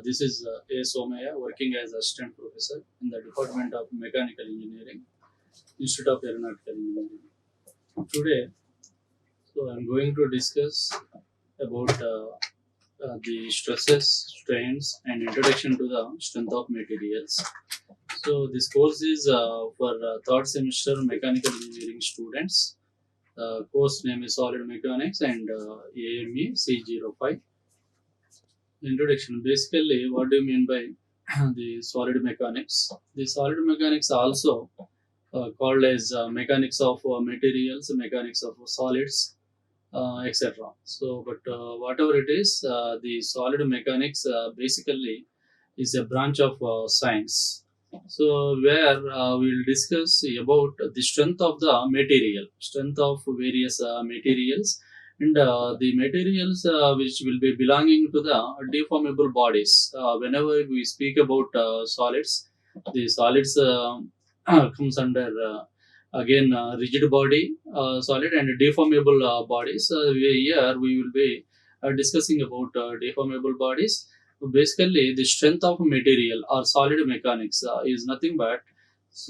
This is A. Somaiah, working as assistant professor in the Department of Mechanical Engineering, Institute of Aeronautical Engineering. Today, I'm going to discuss about the stresses, strains, and introduction to the strength of materials. So, this course is for third semester mechanical engineering students. Course name is Solid Mechanics and AME C05. Introduction. Basically, what do you mean by the solid mechanics? The solid mechanics also called as mechanics of materials, mechanics of solids, etc. So, but whatever it is, the solid mechanics basically is a branch of science. So, where we'll discuss about the strength of the material, strength of various materials, and the materials which will be belonging to the deformable bodies. Whenever we speak about solids, the solids comes under again rigid body, solid, and deformable bodies. Here we will be discussing about deformable bodies. Basically, the strength of material or solid mechanics is nothing but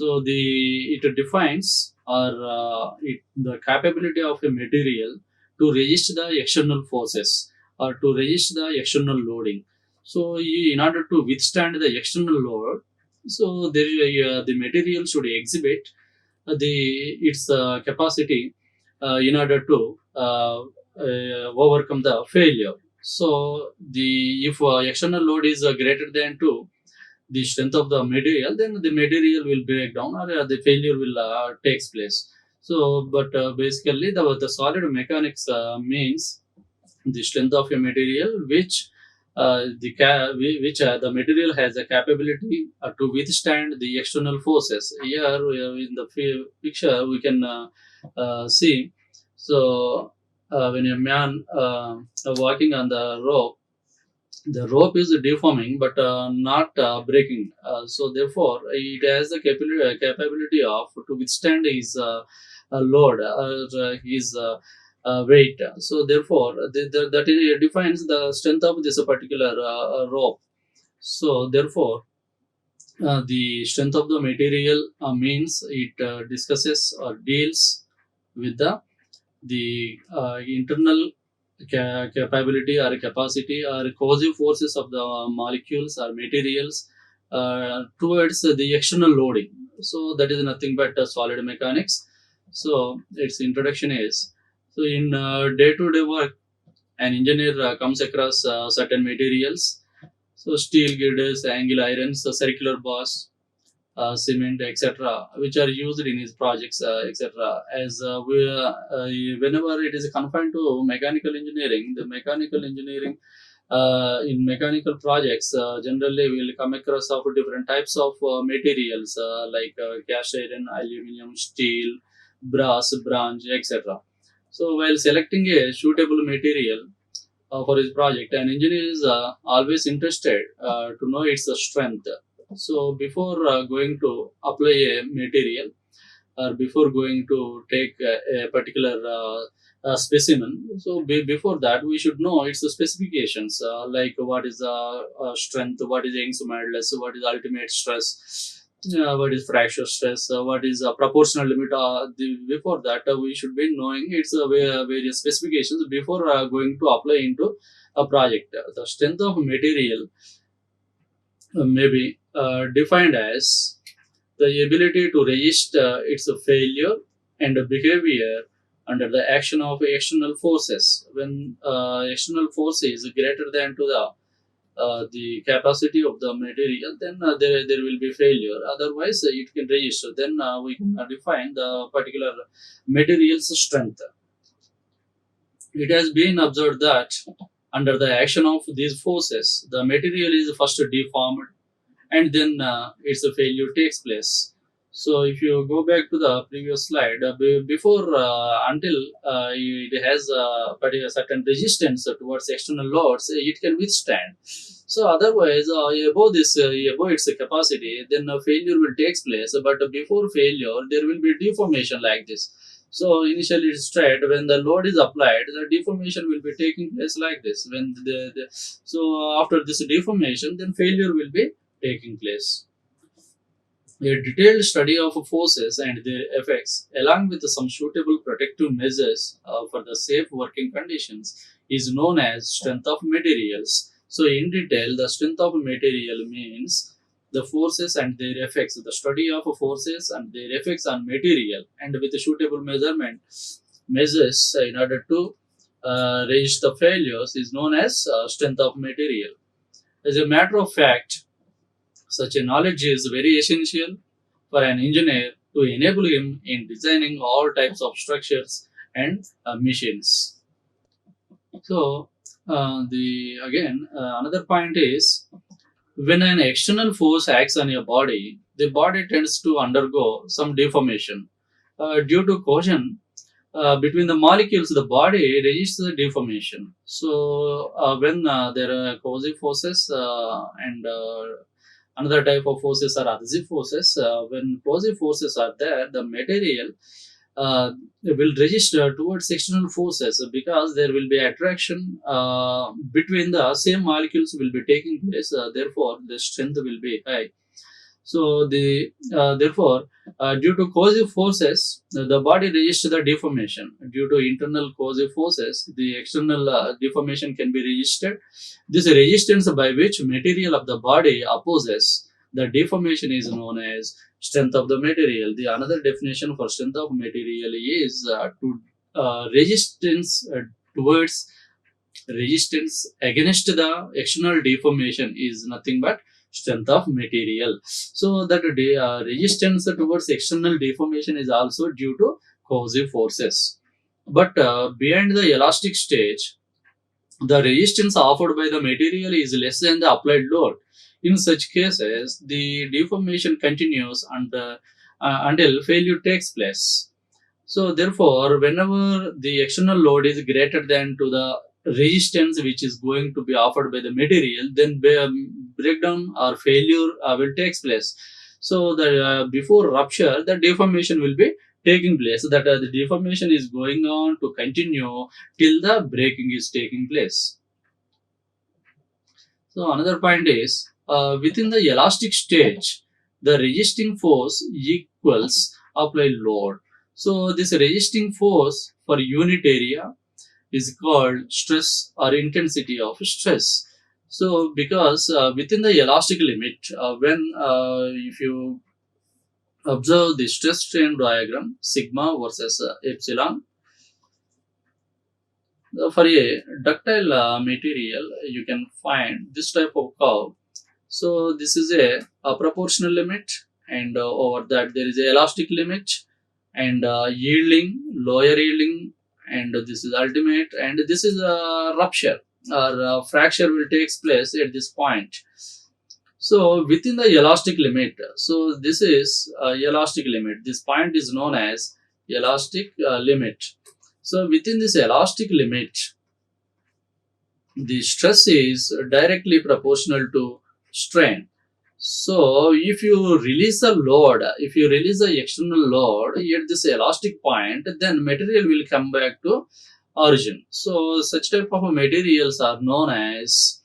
it defines or the capability of a material to resist the external forces or to resist the external loading. So, in order to withstand the external load, the material should exhibit its capacity in order to overcome the failure. So, the if external load is greater than 2, the strength of the material, then the material will break down or the failure will takes place. So, but basically, the solid mechanics means the strength of a material the material has a capability to withstand the external forces. Here in the picture we can see. So when a man walking on the rope is deforming but not breaking. So therefore, it has the capability of to withstand his load, his weight. So therefore, that defines the strength of this particular rope. So therefore, the strength of the material means it discusses or deals with the internal capability or capacity or cohesive forces of the molecules or materials towards the external loading. So that is nothing but solid mechanics. So its introduction is, so in day-to-day work, an engineer comes across certain materials. So steel girders, angle irons, circular bars, cement, etc., which are used in his projects, etc. As whenever it is confined to mechanical engineering, the mechanical engineering in mechanical projects generally we will come across of different types of materials like cast iron, aluminum, steel, brass, bronze, etc. So while selecting a suitable material for his project, an engineer is always interested to know its strength. So before going to apply a material or before going to take a particular specimen, so before that we should know its specifications, like what is strength, what is Young's modulus, what is ultimate stress, what is fracture stress, what is proportional limit. Before that, we should be knowing its various specifications before going to apply into a project. The strength of material may be defined as the ability to resist its failure and behavior under the action of external forces. When external force is greater than to the capacity of the material, then there will be failure. Otherwise, it can resist. Then we can define the particular material's strength. It has been observed that under the action of these forces, the material is first deformed and then its a failure takes place. So if you go back to the previous slide, before until it has a particular certain resistance towards external loads, it can withstand. So otherwise, above its capacity, then a failure will take place. But before failure, there will be deformation like this. So initially it's straight. When the load is applied, the deformation will be taking place like this. When so after this deformation, then failure will be taking place. A detailed study of forces and their effects, along with some suitable protective measures for the safe working conditions, is known as strength of materials. So, in detail, the strength of material means the forces and their effects, the study of forces and their effects on material, and with suitable measures in order to register the failures, is known as strength of material. As a matter of fact, such a knowledge is very essential for an engineer to enable him in designing all types of structures and machines. So, the again another point is when an external force acts on your body, the body tends to undergo some deformation due to cohesion between the molecules. The body registers the deformation. So, when there are cohesive forces and another type of forces are adhesive forces. When cohesive forces are there, the material will register towards external forces because there will be attraction between the same molecules will be taking place. Therefore, the strength will be high. So therefore, due to cohesive forces, the body registers the deformation. Due to internal cohesive forces, the external deformation can be registered. This resistance by which material of the body opposes the deformation is known as strength of the material. The another definition for strength of material is to resistance towards resistance against the external deformation is nothing but strength of material. So that resistance towards external deformation is also due to cohesive forces. But beyond the elastic stage, the resistance offered by the material is less than the applied load. In such cases, the deformation continues until failure takes place. So therefore, whenever the external load is greater than to the resistance which is going to be offered by the material, then breakdown or failure will takes place. So the before rupture, the deformation will be taking place. That the deformation is going on to continue till the breaking is taking place. So another point is within the elastic stage, the resisting force equals applied load. So this resisting force for unit area is called stress or intensity of stress. So because within the elastic limit, when if you observe the stress strain diagram, sigma versus epsilon, for a ductile material, you can find this type of curve. So this is a proportional limit, and over that there is a elastic limit, and yielding, lower yielding, and this is ultimate, and this is a rupture or fracture will takes place at this point. So within the elastic limit, so this is elastic limit. This point is known as elastic limit. So within this elastic limit, the stress is directly proportional to strain. So if you release the load, if you release the external load at this elastic point, then material will come back to origin. So such type of materials are known as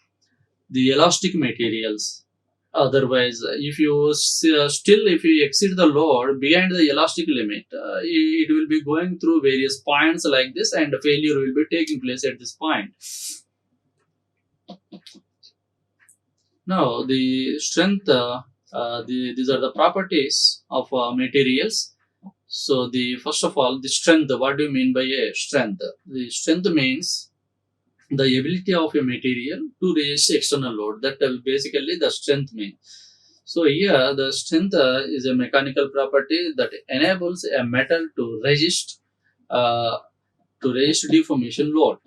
the elastic materials. Otherwise, if you still if you exceed the load beyond the elastic limit, it will be going through various points like this, and failure will be taking place at this point. Now, the strength, these are the properties of materials. So, the first of all, the strength. What do you mean by a strength? The strength means the ability of a material to resist external load. That basically the strength means. So here, the strength is a mechanical property that enables a metal uh, to resist deformation load.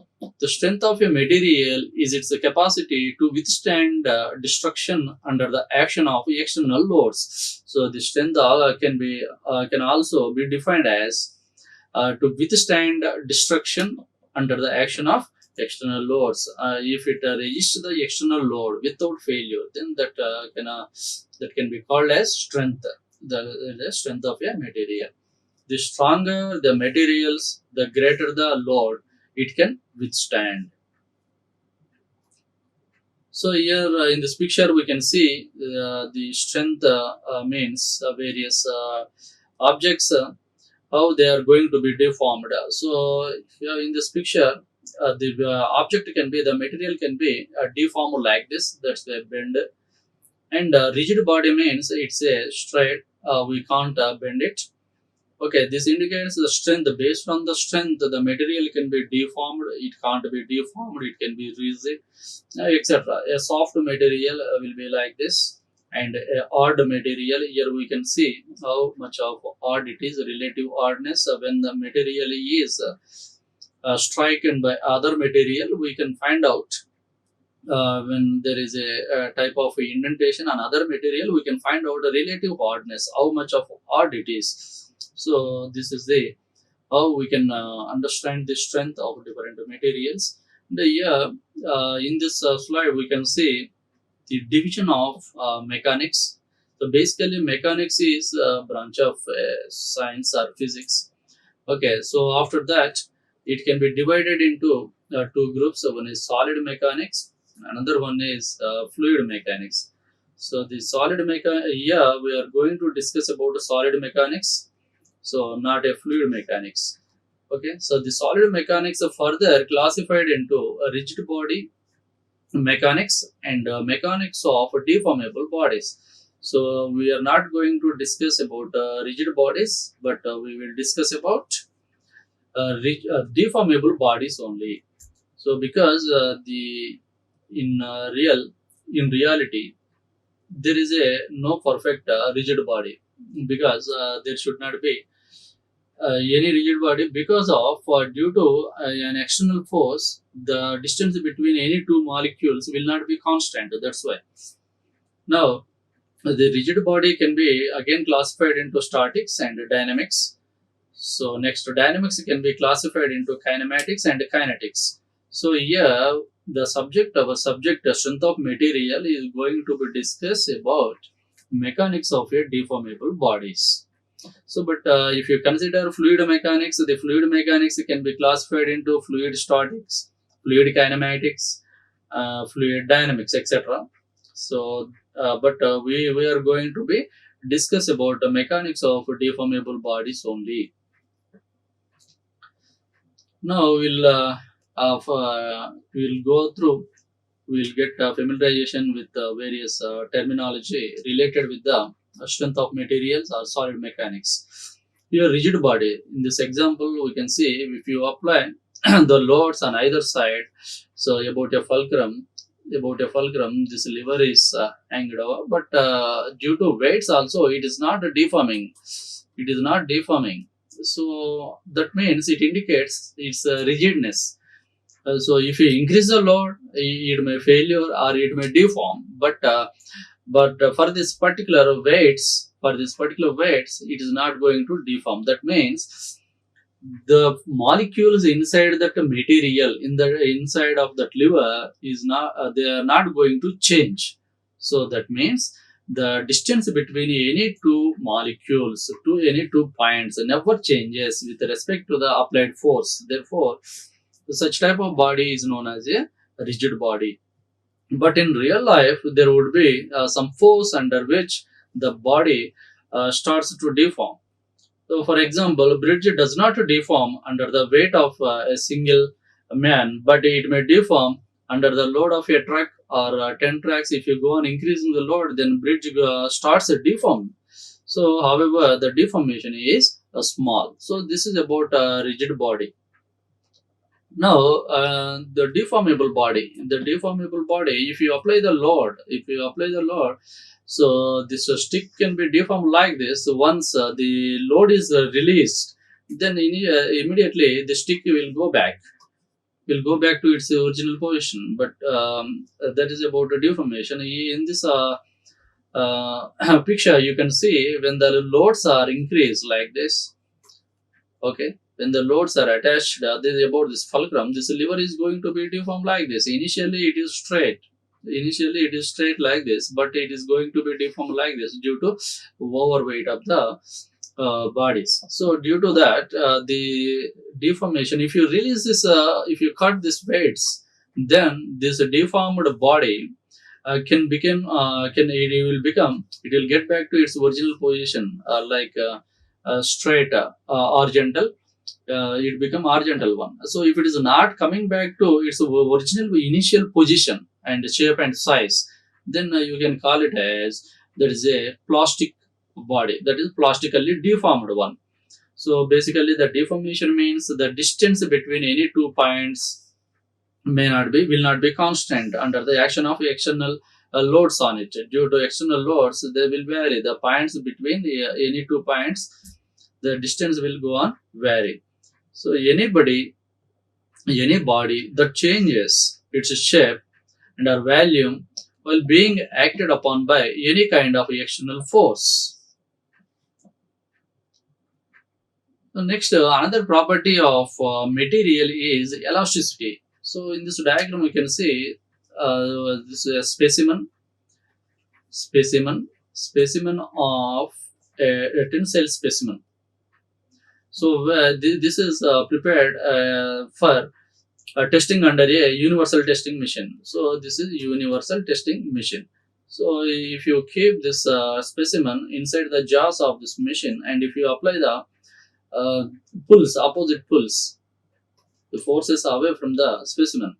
The strength of a material is its capacity to withstand destruction under the action of external loads. So the strength can also be defined as to withstand destruction under the action of external loads. If it resists the external load without failure, then that can be called as strength. The strength of a material. The stronger the materials, the greater the load it can withstand. So here in this picture we can see the strength means various objects, how they are going to be deformed. So here in this picture, the object can be, the material can be deformed like this. That's the bend. And rigid body means it's a straight. We can't bend it. Okay, this indicates the strength. Based on the strength, the material can be deformed. It can't be deformed. It can be rigid, etc. A soft material will be like this, and a odd material. Here we can see how much of odd it is. Relative oddness when the material is stricken by other material, we can find out when there is a type of indentation on other material, we can find out the relative oddness, how much of odd it is. So this is the how we can understand the strength of different materials. In this slide, we can see the division of mechanics. So basically, mechanics is a branch of science or physics. Okay, so after that, it can be divided into two groups. So one is solid mechanics, another one is fluid mechanics. So the solid mechanics, yeah, we are going to discuss about the solid mechanics, so not a fluid mechanics. Okay, so the solid mechanics are further classified into a rigid body mechanics and mechanics of deformable bodies. So we are not going to discuss about rigid bodies, but we will discuss about deformable bodies only. So because the in real in reality there is a no perfect rigid body, because there should not be any rigid body, because of due to an external force, the distance between any two molecules will not be constant. That's why. Now the rigid body can be again classified into statics and dynamics. So next, dynamics can be classified into kinematics and kinetics. So here the subject, our subject, the strength of material, is going to be discussed about mechanics of a deformable bodies. So, but if you consider fluid mechanics, the fluid mechanics can be classified into fluid statics, fluid kinematics, fluid dynamics, etc. So, we are going to be discuss about the mechanics of deformable bodies only. Now we'll go through. We'll get familiarization with various terminology related with the strength of materials or solid mechanics. Here, rigid body. In this example, we can see if you apply the loads on either side. So about a fulcrum, this lever is hanged over, but due to weights also, it is not deforming. It is not deforming. So that means it indicates its rigidness. So if you increase the load, it may failure or it may deform. But for this particular weights, it is not going to deform. That means the molecules inside that material, in the inside of that lever, is not they are not going to change. So that means the distance between any two molecules to any two points never changes with respect to the applied force. Therefore, such type of body is known as a rigid body. But in real life, there would be some force under which the body starts to deform. So, for example, bridge does not deform under the weight of a single man, but it may deform under the load of a truck or 10 trucks. If you go on increasing the load, then bridge starts to deform. So, however, the deformation is small. So, this is about a rigid body. Now, the deformable body, if you apply the load, so this stick can be deformed like this. Once the load is released, then immediately the stick will go back to its original position. But that is about the deformation. In this picture, you can see when the loads are increased like this. Okay, when the loads are attached, this is about this fulcrum, this lever is going to be deformed like this. Initially it is straight like this, but it is going to be deformed like this due to overweight of the bodies. So due to that, the deformation, if you release this, if you cut these weights, then this deformed body it will become, it will get back to its original position, straight, horizontal. It become horizontal one. So if it is not coming back to its original initial position and shape and size, then you can call it as that is a plastic body, that is plastically deformed one. So basically the deformation means the distance between any 2 points will not be constant under the action of external loads on it. Due to external loads, they will vary. The points between any 2 points, the distance will go on vary. So any body that changes its shape and or volume while being acted upon by any kind of external force. So next, another property of material is elasticity. So in this diagram, we can see this is a specimen of a tensile specimen. So this is prepared for testing under a universal testing machine. So this is universal testing machine. So if you keep this specimen inside the jaws of this machine, and if you apply the opposite pulls, the forces away from the specimen.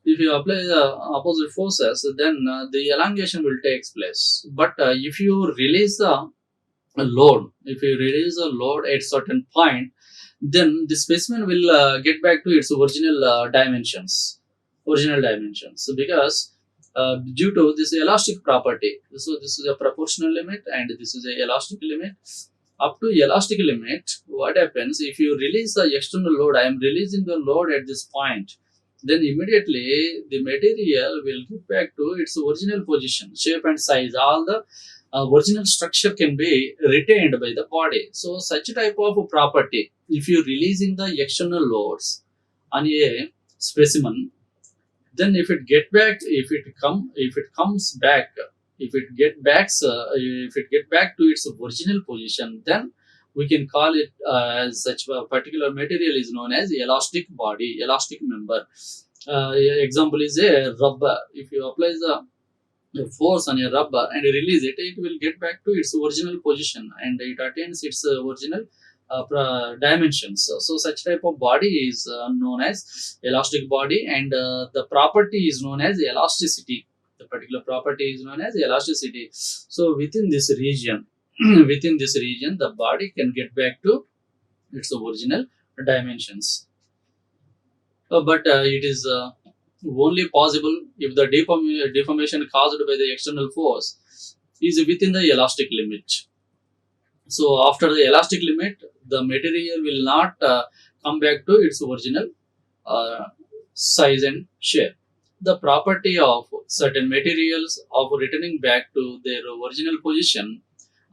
If you apply the opposite forces, then the elongation will take place. But if you release the load at certain point, then the specimen will get back to its original dimensions. So because due to this elastic property, so this is a proportional limit and this is a elastic limit. Up to elastic limit, what happens if you release the external load? I am releasing the load at this point, then immediately the material will get back to its original position, shape and size. All the original structure can be retained by the body. So such type of property, if you releasing the external loads on a specimen, then if it comes back, if it get back to its original position, then we can call it as such a particular material is known as elastic body, elastic member. Example is a rubber. If you apply the force on a rubber and release it, it will get back to its original position and it attains its original dimensions. So such type of body is known as elastic body, and the property is known as elasticity. The particular property is known as elasticity. So within this region, the body can get back to its original dimensions. But it is only possible if the deformation caused by the external force is within the elastic limit. So after the elastic limit, the material will not come back to its original size and shape. The property of certain materials of returning back to their original position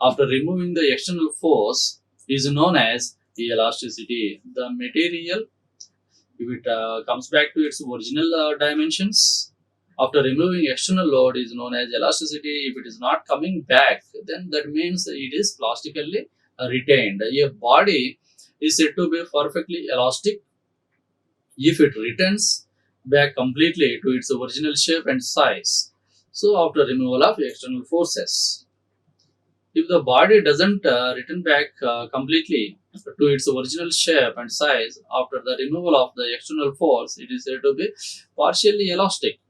after removing the external force is known as the elasticity. The material, if it comes back to its original dimensions after removing external load, is known as elasticity. If it is not coming back, then that means it is plastically retained. A body is said to be perfectly elastic if it returns back completely to its original shape and size. So after removal of external forces, if the body doesn't return back completely to its original shape and size after the removal of the external force, it is said to be partially elastic.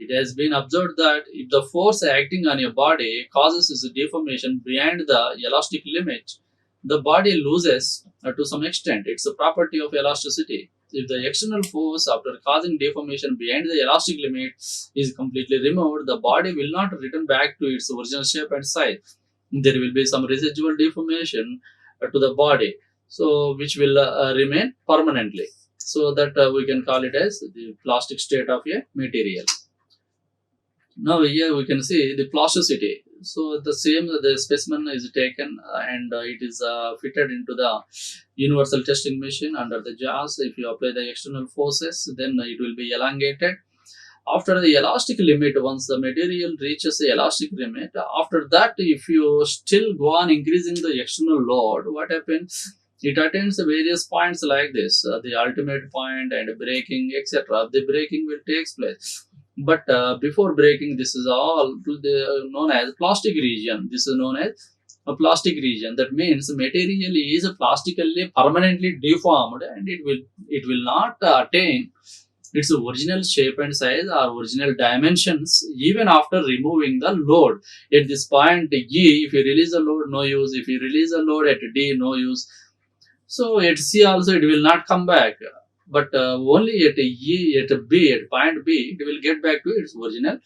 It has been observed that if the force acting on a body causes its deformation beyond the elastic limit, the body loses to some extent its property of elasticity. If the external force after causing deformation beyond the elastic limit is completely removed, the body will not return back to its original shape and size. There will be some residual deformation to the body, so which will remain permanently. So that we can call it as the plastic state of a material. Now here we can see the plasticity. So the specimen is taken and it is fitted into the universal testing machine under the jaws. If you apply the external forces, then it will be elongated. After the elastic limit, once the material reaches the elastic limit, after that, if you still go on increasing the external load, what happens? It attains various points like this, the ultimate point and breaking, etc. The breaking will take place. But before breaking, this is all known as plastic region. This is known as a plastic region. That means material is plastically permanently deformed, and it will not attain its original shape and size or original dimensions even after removing the load. At this point E, if you release the load, no use. If you release the load at D, no use. So at C also it will not come back. But only at E, at B, at point B, it will get back to its original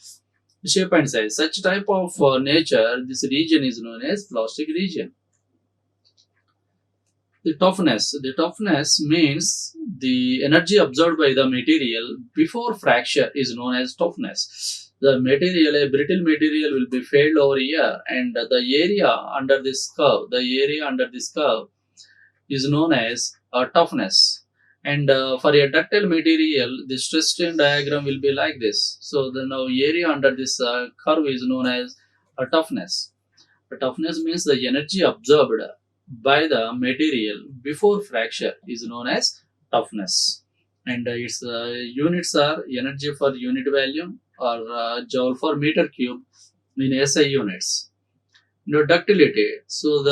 shape and size. Such type of nature, this region is known as plastic region. The toughness. The toughness means the energy absorbed by the material before fracture is known as toughness. The material, a brittle material, will be failed over here, and the area under this curve is known as toughness. And for a ductile material, the stress strain diagram will be like this. So the now area under this curve is known as toughness. Toughness means the energy absorbed by the material before fracture is known as toughness. And its units are energy per unit volume or joule per meter cube in SI units. Ductility. So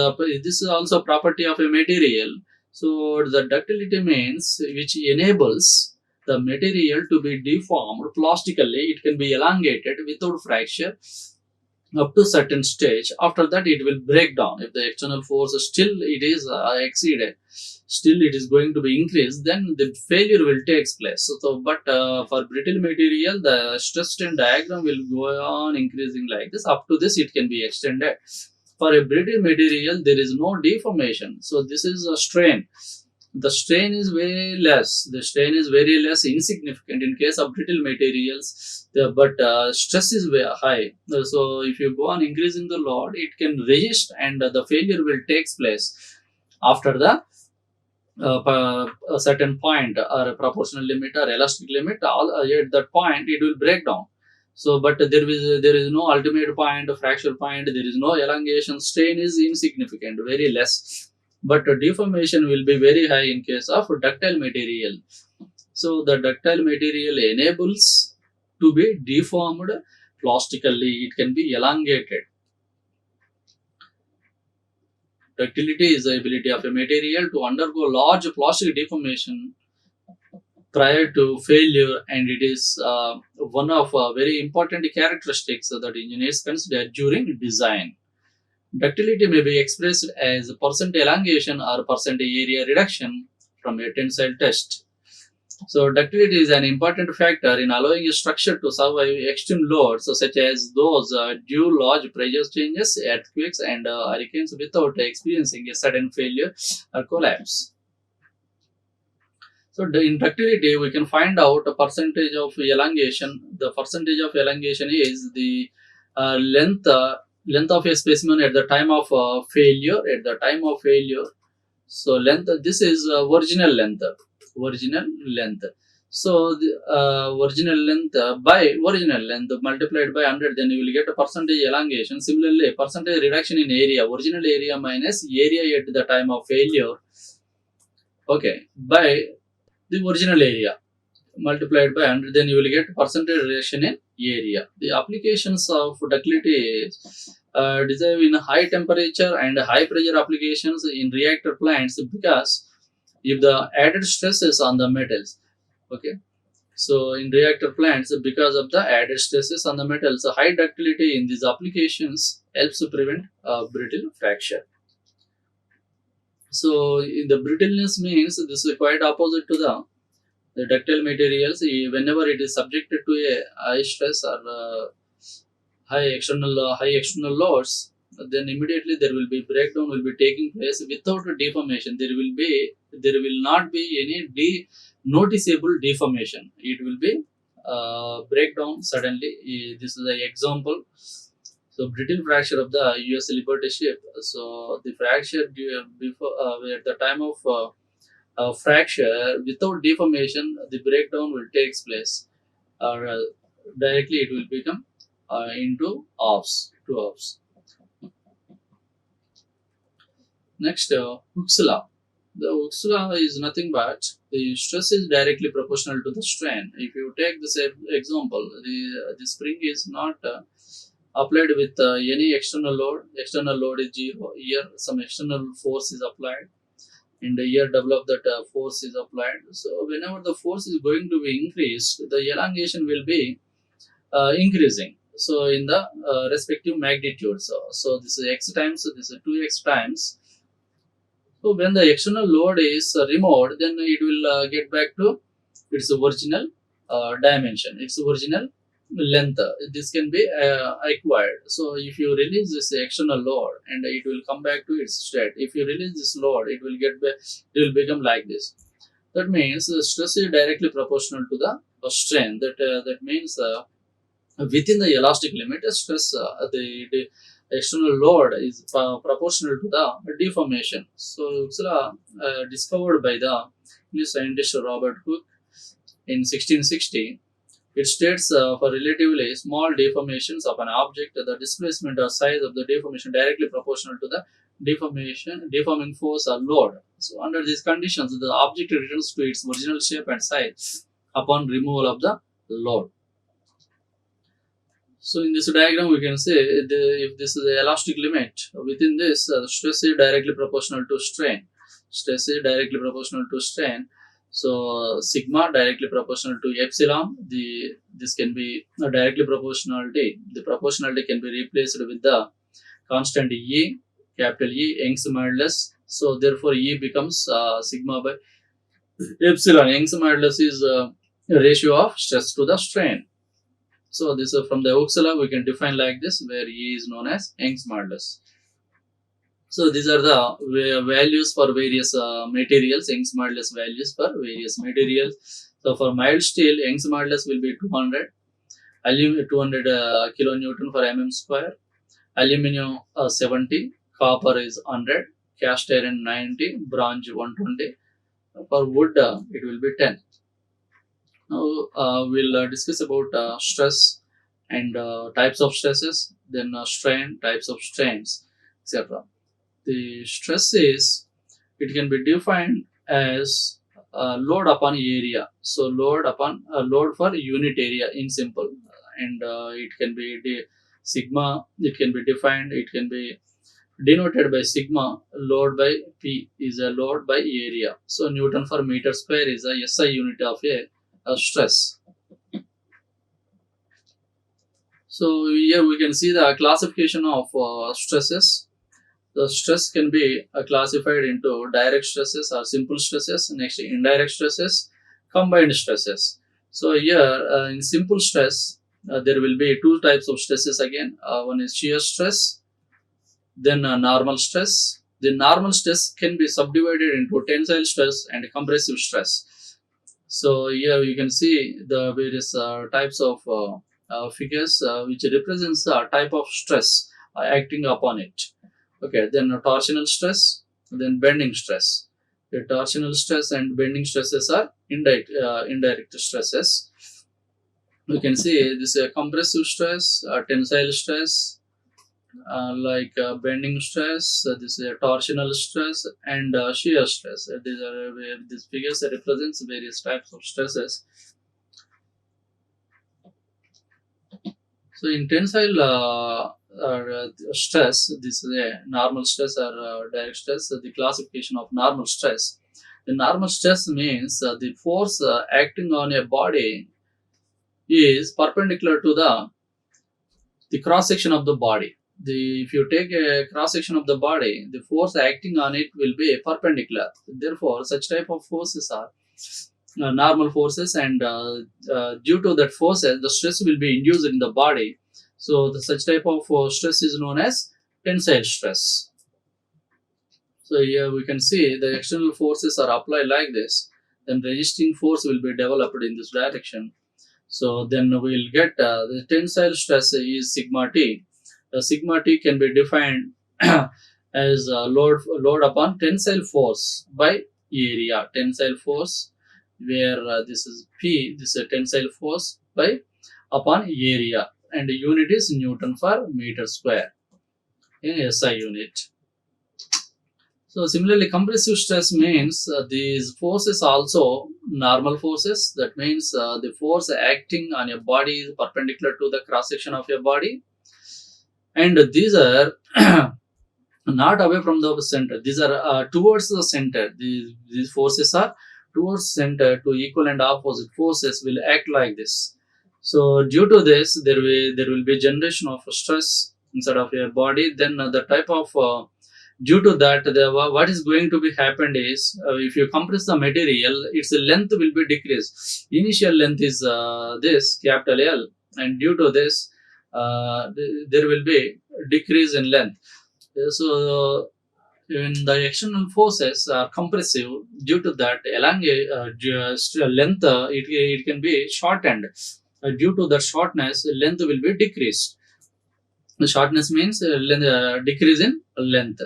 this is also a property of a material. So the ductility means which enables the material to be deformed plastically. It can be elongated without fracture up to certain stage. After that it will break down. If the external force still it is exceeded, still it is going to be increased, then the failure will take place. But for brittle material, the stress strain diagram will go on increasing like this. Up to this it can be extended. For a brittle material, there is no deformation, so this is a strain. The strain is very less. The strain is very less, insignificant in case of brittle materials. But stress is very high. So if you go on increasing the load, it can resist, and the failure will take place after the a certain point or a proportional limit or elastic limit. At that point, it will break down. So, but there is no ultimate point, fracture point. There is no elongation. Strain is insignificant, very less. But deformation will be very high in case of ductile material. So the ductile material enables to be deformed plastically. It can be elongated. Ductility is the ability of a material to undergo large plastic deformation prior to failure, and it is one of very important characteristics that engineers consider during design. Ductility may be expressed as percent elongation or percent area reduction from a tensile test. So ductility is an important factor in allowing a structure to survive extreme loads such as those due large pressure changes, earthquakes, and hurricanes without experiencing a sudden failure or collapse. So in ductility, we can find out a percentage of elongation. The percentage of elongation is the length of a specimen at the time of failure. At the time of failure, so length. This is original length. Original length. So the original length by original length multiplied by 100, then you will get a percentage elongation. Similarly, percentage reduction in area. Original area minus area at the time of failure. Okay, by the original area multiplied by 100, then you will get percentage reduction in area. The applications of ductility is designed in high temperature and high pressure applications in reactor plants, because if the added stress is on the metals, okay, so in reactor plants, because of the added stresses on the metals, high ductility in these applications helps to prevent brittle fracture. So in the brittleness means this is quite opposite to the ductile materials. Whenever it is subjected to a high stress or high external loads, then immediately there will be breakdown will be taking place without deformation. There will not be any noticeable deformation. It will be breakdown suddenly. This is the example. So brittle fracture of the US Liberty ship. So the fracture before at the time of fracture without deformation, the breakdown will take place. directly it will become into offs, 2 offs. Next, Hooke's law. The Hooke's law is nothing but the stress is directly proportional to the strain. If you take this example, the spring is not applied with any external load. External load is 0. Here, some external force is applied, and here develop that force is applied. So, whenever the force is going to be increased, the elongation will be increasing. So, in the respective magnitudes. So, this is x times, so this is 2x times. So when the external load is removed, then it will get back to its original dimension, its original length. This can be acquired. So if you release this external load, and it will come back to its state. If you release this load, it will get back. It will become like this. That means the stress is directly proportional to the strain. That means within the elastic limit, stress the external load is proportional to the deformation. So it's discovered by the English scientist Robert Hooke in 1660. It states for relatively small deformations of an object, the displacement or size of the deformation directly proportional to the deforming force or load. So under these conditions, the object returns to its original shape and size upon removal of the load. So in this diagram, we can say if this is the elastic limit, within this stress is directly proportional to strain. Stress is directly proportional to strain. So sigma directly proportional to epsilon. This can be a directly proportionality. The proportionality can be replaced with the constant E, capital E, Young's modulus. So therefore E becomes sigma by epsilon. Young's modulus is a ratio of stress to the strain. So this is from the Hooke's law, we can define like this, where E is known as Young's modulus. So these are the values for various materials, Young's modulus values for various materials. So for mild steel, Young's modulus will be 200, aluminum 200 kilonewton for mm square, aluminum 70, copper is 100, cast iron 90, bronze 120. For wood, it will be 10. Now we'll discuss about stress and types of stresses, then strain, types of strains, etc. The stress is, it can be defined as load upon area. So load upon load for unit area in simple, and it can be sigma. It can be defined. It can be denoted by sigma. Load by P is a load by area. So Newton per meter square is a SI unit of a stress. So here we can see the classification of stresses. The stress can be classified into direct stresses or simple stresses. Next, indirect stresses, combined stresses. So here in simple stress, there will be two types of stresses again. One is shear stress, then normal stress. The normal stress can be subdivided into tensile stress and compressive stress. So here you can see the various types of figures which represents a type of stress acting upon it. Okay, then torsional stress, then bending stress. The torsional stress and bending stresses are indirect stresses. You can see this compressive stress, tensile stress, like bending stress, this is torsional stress, and shear stress. These figures represents various types of stresses. So in tensile stress, this is a normal stress or direct stress. The classification of normal stress. The normal stress means the force acting on a body is perpendicular to the cross section of the body. If you take a cross section of the body, the force acting on it will be perpendicular. Therefore, such type of forces are normal forces, and due to that forces, the stress will be induced in the body. So such type of stress is known as tensile stress. So here we can see the external forces are applied like this. Then resisting force will be developed in this direction. So then we will get the tensile stress is sigma t. Sigma t can be defined as load upon tensile force by area. Tensile force, where this is P, this is a tensile force by upon area, and the unit is Newton per meter square in SI unit. So similarly, compressive stress means these forces also normal forces. That means the force acting on your body is perpendicular to the cross section of your body, and these are not away from the center. These are towards the center. These forces are towards center. To equal and opposite forces will act like this. So due to this, there will be generation of stress inside of your body. Then the type of due to that, what is going to be happened is if you compress the material, its length will be decreased. Initial length is this capital L, and due to this, there will be decrease in length. So when the external forces are compressive, due to that just length, it can be shortened. Due to the shortness, length will be decreased. The shortness means decrease in length.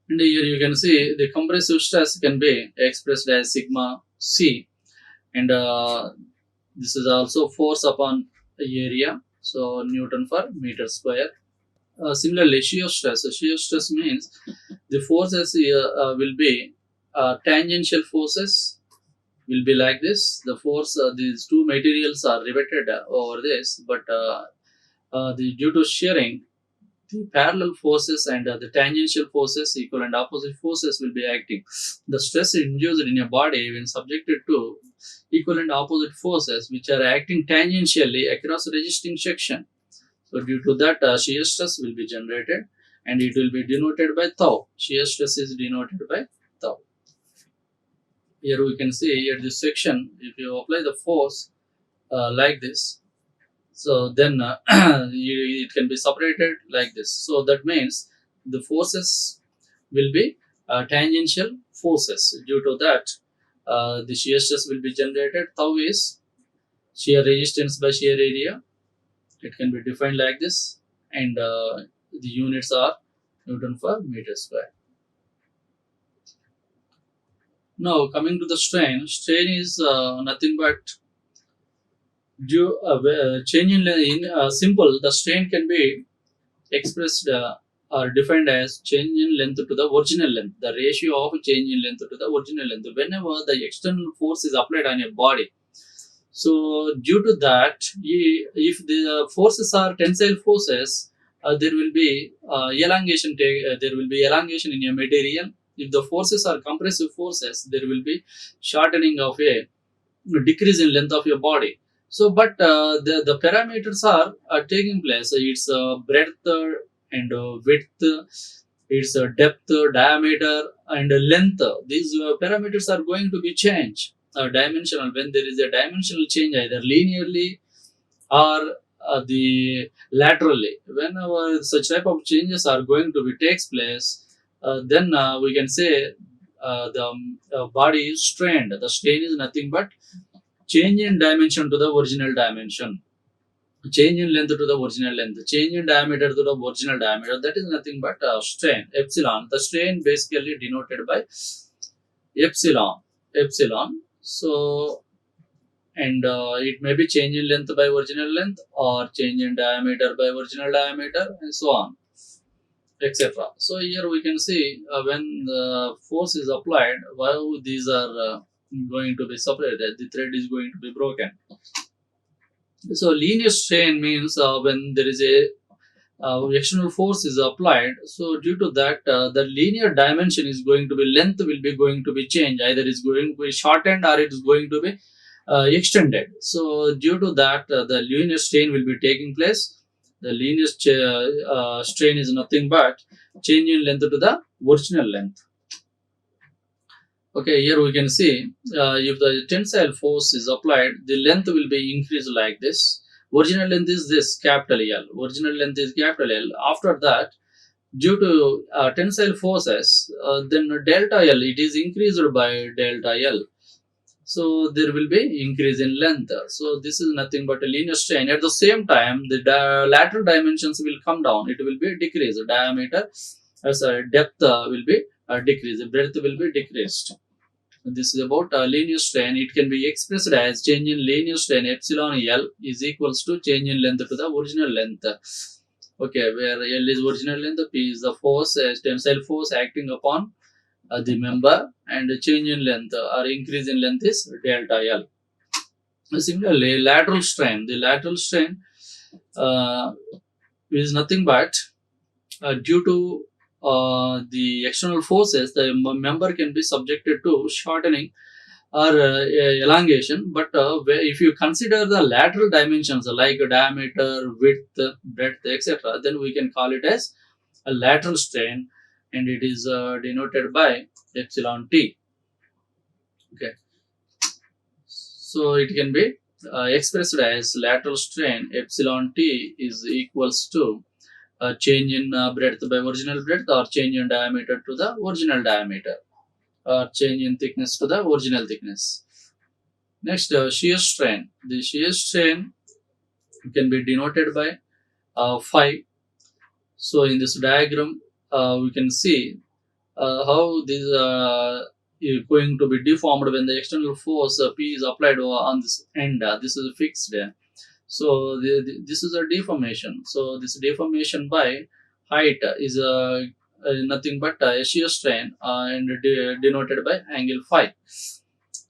And here you can see the compressive stress can be expressed as sigma C, and this is also force upon area, so Newton per meter square. Similarly, shear stress. Shear stress means the forces will be tangential forces will be like this. The force, these two materials are riveted over this, but due to shearing, the parallel forces and the tangential forces, equal and opposite forces will be acting. The stress induced in your body when subjected to equal and opposite forces which are acting tangentially across a resisting section. So due to that, shear stress will be generated, and it will be denoted by tau. Shear stress is denoted by tau. Here we can see at this section, if you apply the force like this, so then it can be separated like this. So that means the forces will be tangential forces. Due to that, the shear stress will be generated. Tau is shear resistance by shear area. It can be defined like this, and the units are Newton per meter square. Now coming to the strain, strain is nothing but change in simple. The strain can be expressed or defined as change in length to the original length, the ratio of change in length to the original length whenever the external force is applied on your body. So due to that, if the forces are tensile forces, there will be elongation. There will be elongation in your material. If the forces are compressive forces, there will be shortening of a decrease in length of your body. So, but the parameters are taking place. It's breadth and width, its depth, diameter, and length. These parameters are going to be changed. Dimensional, when there is a dimensional change either linearly or the laterally, whenever such type of changes are going to be takes place, then we can say the body is strained. The strain is nothing but change in dimension to the original dimension, change in length to the original length, change in diameter to the original diameter. That is nothing but strain, epsilon. The strain basically denoted by epsilon. So, and it may be change in length by original length or change in diameter by original diameter, and so on, etc. So here we can see when the force is applied, while these are going to be separated, the thread is going to be broken. So linear strain means when there is a external force is applied. So due to that, the linear dimension is going to be, length will be going to be changed. Either it's going to be shortened or it is going to be extended. So due to that, the linear strain will be taking place. The linear strain is nothing but change in length to the original length. Okay, here we can see if the tensile force is applied, the length will be increased like this. Original length is this capital L. Original length is capital L. After that, due to tensile forces, then delta L, it is increased by delta L. So there will be increase in length. So this is nothing but a linear strain. At the same time, the lateral dimensions will come down. It will be decreased. Diameter, depth will be decreased. Breadth will be decreased. This is about linear strain. It can be expressed as change in linear strain epsilon L is equals to change in length to the original length. Okay, where L is original length, P is the force, tensile force acting upon the member, and the change in length or increase in length is delta L. Similarly, lateral strain. The lateral strain uh, is nothing but due to the external forces, the member can be subjected to shortening or elongation. But if you consider the lateral dimensions like diameter, width, breadth, etc., then we can call it as a lateral strain, and it is denoted by epsilon t. Okay, so it can be expressed as lateral strain epsilon t is equals to change in breadth by original breadth, or change in diameter to the original diameter, or change in thickness to the original thickness. Next, shear strain. The shear strain can be denoted by phi. So in this diagram, we can see how this is going to be deformed when the external force P is applied on this end. This is fixed. So this is a deformation. So this deformation by height is nothing but a shear strain, and denoted by angle phi.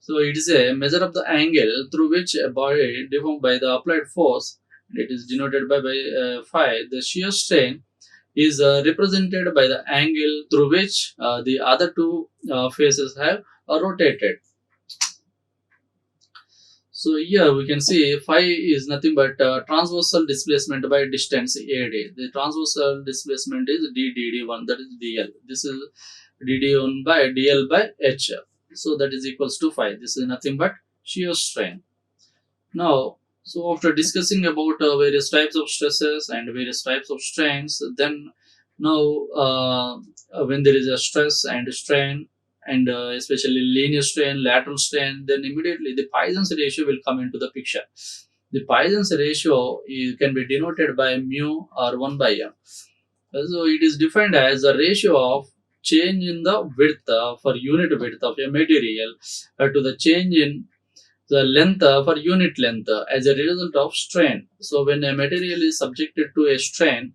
So it is a measure of the angle through which a body deformed by the applied force. It is denoted by phi. The shear strain is represented by the angle through which the other two faces have rotated. So here we can see phi is nothing but transversal displacement by distance AD. The transversal displacement is dd1, that is dl. This is dd1 by dl by h. So that is equals to phi. This is nothing but shear strain. Now, so after discussing about various types of stresses and various types of strains, then now when there is a stress and strain, and especially linear strain, lateral strain, then immediately the Poisson's ratio will come into the picture. The Poisson's ratio can be denoted by mu or 1 by m. So it is defined as the ratio of change in the width for unit width of a material to the change in the length for unit length as a result of strain. So when a material is subjected to a strain,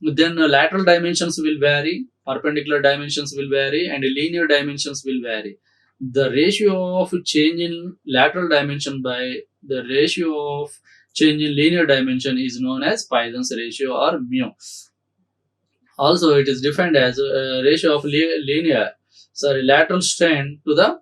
then lateral dimensions will vary, perpendicular dimensions will vary, and linear dimensions will vary. The ratio of change in lateral dimension by the ratio of change in linear dimension is known as Poisson's ratio or mu. Also, it is defined as a ratio of lateral strain to the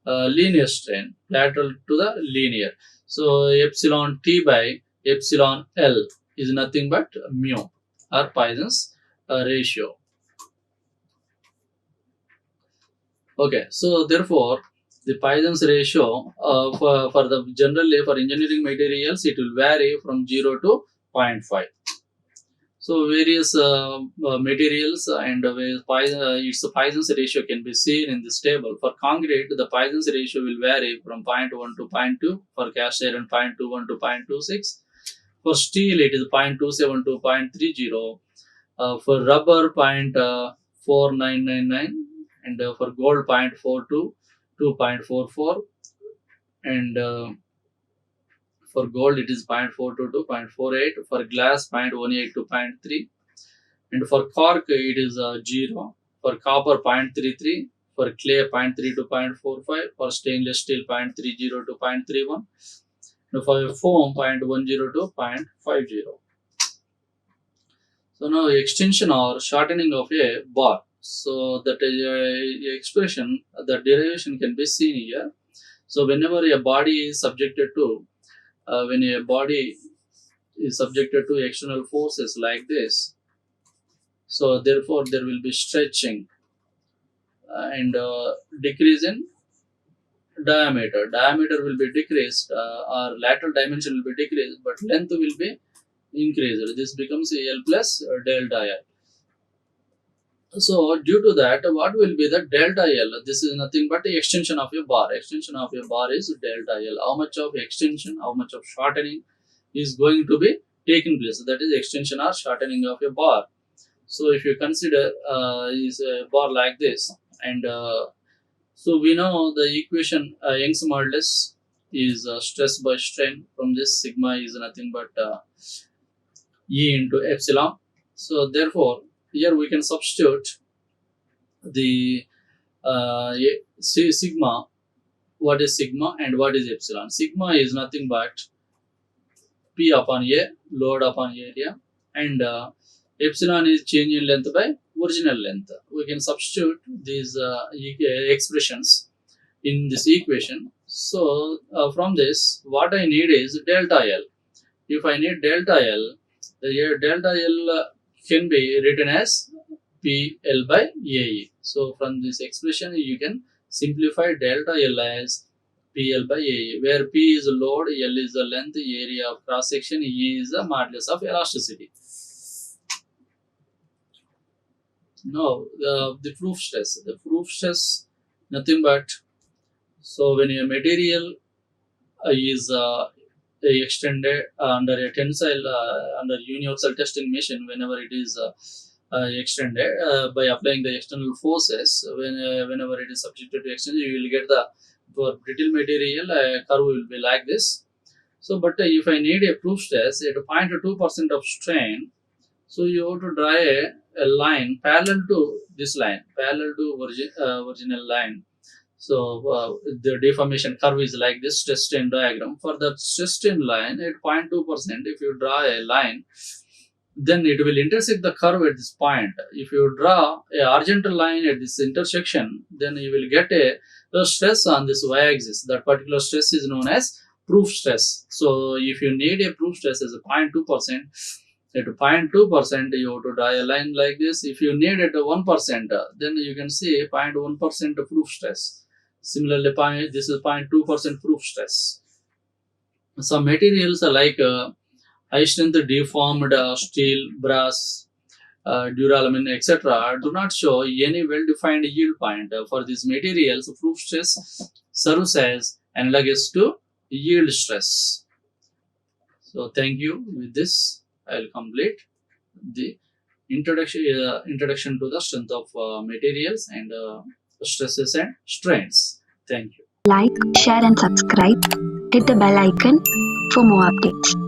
linear strain, lateral to the linear. So epsilon t by epsilon L is nothing but mu, or Poisson's ratio. Okay, so therefore the Poisson's ratio for the generally for engineering materials, it will vary from 0 to 0.5. So various materials and its Poisson's ratio can be seen in this table. For concrete, the Poisson's ratio will vary from 0.1 to 0.2. For cast iron, 0.21 to 0.26. For steel, it is 0.27 to 0.30. For rubber, 0.4999, and for gold, 0.42 to 0.44, and for gold it is 0.42 to 0.48. For glass, 0.18 to 0.3. And for cork it is 0. For copper, 0.33. For clay, 0.3 to 0.45. For stainless steel, 0.30 to 0.31. And for foam, 0.10 to 0.50. So now extension or shortening of a bar. So that expression, the derivation can be seen here. So whenever a body is subjected to when a body is subjected to external forces like this, so therefore there will be stretching and decrease in diameter. Diameter will be decreased, or lateral dimension will be decreased, but length will be increased. This becomes L plus delta L. So due to that, what will be the delta L? This is nothing but the extension of a bar. Extension of a bar is delta L. How much of extension, how much of shortening is going to be taking place? That is extension or shortening of a bar. So if you consider is a bar like this, and So we know the equation Young's modulus is stress by strain. From this, sigma is nothing but E into epsilon. So therefore, here we can substitute the sigma. What is sigma and what is epsilon? Sigma is nothing but P upon A, load upon area, and epsilon is change in length by original length. We can substitute these expressions in this equation. So from this, what I need is delta L. If I need delta L, the delta L can be written as PL by AE. So from this expression, you can simplify delta L as PL by AE, where P is load, L is the length, area of cross section, E is the modulus of elasticity. Now, the proof stress. The proof stress, nothing but, so when a material is extended under a tensile, under universal testing machine, whenever it is extended by applying the external forces, whenever it is subjected to extension, you will get the, for brittle material, curve will be like this. So, but if I need a proof stress at 0.2% of strain, so you have to draw a line parallel to this line, parallel to original line. So the deformation curve is like this stress strain diagram. For the stress strain line at 0.2%, if you draw a line, then it will intersect the curve at this point. If you draw a horizontal line at this intersection, then you will get a stress on this y-axis. That particular stress is known as proof stress. So if you need a proof stress as a 0.2%, at 0.2%, you have to draw a line like this. If you need it 1%, then you can see 0.1% proof stress. Similarly, this is 0.2% proof stress. Some materials are like high strength deformed steel, brass, duralumin, etc., do not show any well-defined yield point. For these materials, proof stress serves as analogous to yield stress. So, thank you. With this, I will complete the introduction to the strength of materials and stresses and strains. Thank you. Like, share and subscribe. Hit the bell icon for more updates.